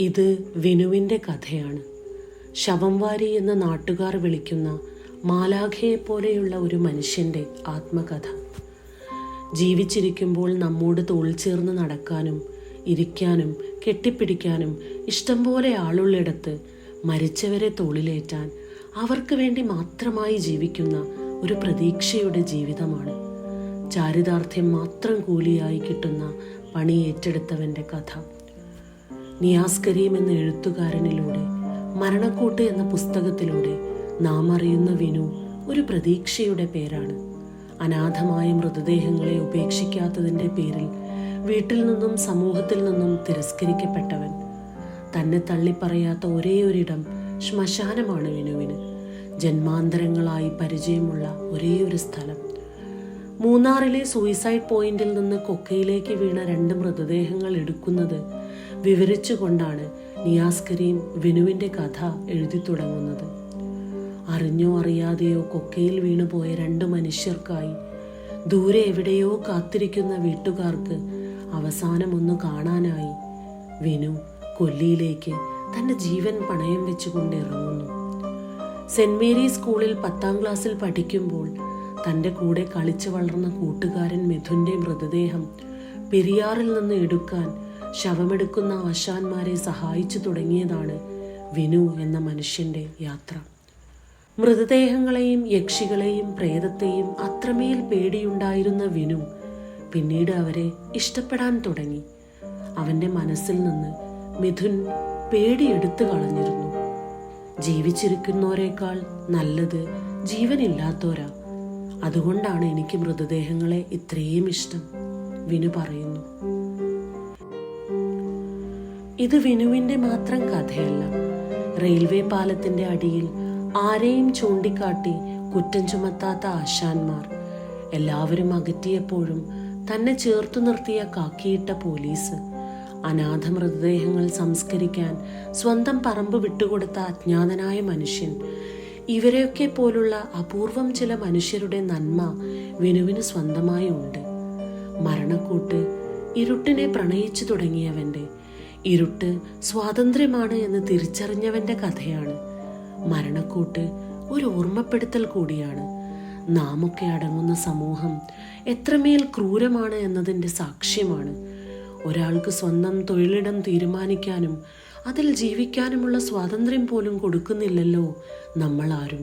ഇത് വിനുവിൻ്റെ കഥയാണ്. ശവംവാരി എന്ന നാട്ടുകാർ വിളിക്കുന്ന മാലാഖയെപ്പോലെയുള്ള ഒരു മനുഷ്യൻ്റെ ആത്മകഥ. ജീവിച്ചിരിക്കുമ്പോൾ നമ്മോട് തോൾ ചേർന്ന് നടക്കാനും ഇരിക്കാനും കെട്ടിപ്പിടിക്കാനും ഇഷ്ടം പോലെ ആളുള്ളിടത്ത് മരിച്ചവരെ തോളിലേറ്റാൻ അവർക്ക് വേണ്ടി മാത്രമായി ജീവിക്കുന്ന ഒരു പ്രതീക്ഷയുടെ ജീവിതമാണ്. ചാരിതാർത്ഥ്യം മാത്രം കൂലിയായി കിട്ടുന്ന പണി ഏറ്റെടുത്തവൻ്റെ കഥ. നിയാസ് കരീം എന്ന എഴുത്തുകാരനിലൂടെ, മരണക്കൂട്ട് എന്ന പുസ്തകത്തിലൂടെ നാം അറിയുന്ന വിനു ഒരു പ്രതീക്ഷയുടെ പേരാണ്. അനാഥമായ മൃതദേഹങ്ങളെ ഉപേക്ഷിക്കാത്തതിൻ്റെ പേരിൽ വീട്ടിൽ നിന്നും സമൂഹത്തിൽ നിന്നും തിരസ്കരിക്കപ്പെട്ടവൻ. തന്നെ തള്ളിപ്പറയാത്ത ഒരേ ഒരിടം ശ്മശാനമാണ് വിനുവിന്. ജന്മാന്തരങ്ങളായി പരിചയമുള്ള ഒരേ ഒരു സ്ഥലം. മൂന്നാറിലെ സൂയിസൈഡ് പോയിന്റിൽ നിന്ന് കൊക്കയിലേക്ക് വീണ 2 മൃതദേഹങ്ങൾ എടുക്കുന്നത് വിവരിച്ചുകൊണ്ടാണ് നിയാസ് കരീം വിനുവിൻ്റെ കഥ എഴുതി തുടങ്ങുന്നത്. അറിഞ്ഞോ അറിയാതെയോ കൊക്കയിൽ വീണുപോയ 2 മനുഷ്യർക്കായി ദൂരെ എവിടെയോ കാത്തിരിക്കുന്ന വീട്ടുകാർക്ക് അവസാനം ഒന്ന് കാണാനായി വിനു കൊല്ലിയിലേക്ക് തൻ്റെ ജീവൻ പണയം വെച്ചുകൊണ്ട് ഇറങ്ങുന്നു. സെന്റ് മേരി സ്കൂളിൽ 10ാം ക്ലാസ്സിൽ പഠിക്കുമ്പോൾ തൻ്റെ കൂടെ കളിച്ചു വളർന്ന കൂട്ടുകാരൻ മിഥുൻ്റെ മൃതദേഹം പെരിയാറിൽ നിന്ന് എടുക്കാൻ ശവമെടുക്കുന്ന ആശാന്മാരെ സഹായിച്ചു തുടങ്ങിയതാണ് വിനു എന്ന മനുഷ്യൻ്റെ യാത്ര. മൃതദേഹങ്ങളെയും യക്ഷികളെയും പ്രേതത്തെയും അത്രമേൽ പേടിയുണ്ടായിരുന്ന വിനു പിന്നീട് അവരെ ഇഷ്ടപ്പെടാൻ തുടങ്ങി. അവൻ്റെ മനസ്സിൽ നിന്ന് മിഥുൻ പേടിയെടുത്തു കളഞ്ഞിരുന്നു. ജീവിച്ചിരിക്കുന്നവരെക്കാൾ നല്ലത് ജീവനില്ലാത്തവരാ. അതുകൊണ്ടാണ് എനിക്ക് മൃതദേഹങ്ങളെ ഇത്രയും ഇഷ്ടം, വിനു പറയുന്നു. ഇത് വിനുവിൻ്റെ മാത്രം കഥയല്ല. റെയിൽവേ പാലത്തിൻ്റെ അടിയിൽ ആരെയും ചൂണ്ടിക്കാട്ടി കുറ്റം ചുമത്താത്ത ആശാന്മാർ, എല്ലാവരും അകറ്റിയപ്പോഴും തന്നെ ചേർത്തു നിർത്തിയ കാക്കിയിട്ട പോലീസ്, അനാഥ മൃതദേഹങ്ങൾ സംസ്കരിക്കാൻ സ്വന്തം പറമ്പ് വിട്ടുകൊടുത്ത അജ്ഞാതനായ മനുഷ്യൻ, ഇവരെയൊക്കെ പോലുള്ള അപൂർവം ചില മനുഷ്യരുടെ നന്മ വിനുവിന് സ്വന്തമായി ഉണ്ട്. മരണക്കൂട്ട് ഇരുട്ടിനെ പ്രണയിച്ചു തുടങ്ങിയവൻ്റെ, ഇരുട്ട് സ്വാതന്ത്ര്യമാണ് എന്ന് തിരിച്ചറിഞ്ഞവൻ്റെ കഥയാണ്. മരണക്കൂട്ട് ഒരു ഓർമ്മപ്പെടുത്തൽ കൂടിയാണ്. നാമൊക്കെ അടങ്ങുന്ന സമൂഹം എത്രമേൽ ക്രൂരമാണ് എന്നതിൻ്റെ സാക്ഷ്യമാണ്. ഒരാൾക്ക് സ്വന്തം തൊഴിലിടം തീരുമാനിക്കാനും അതിൽ ജീവിക്കാനുമുള്ള സ്വാതന്ത്ര്യം പോലും കൊടുക്കുന്നില്ലല്ലോ നമ്മളാരും.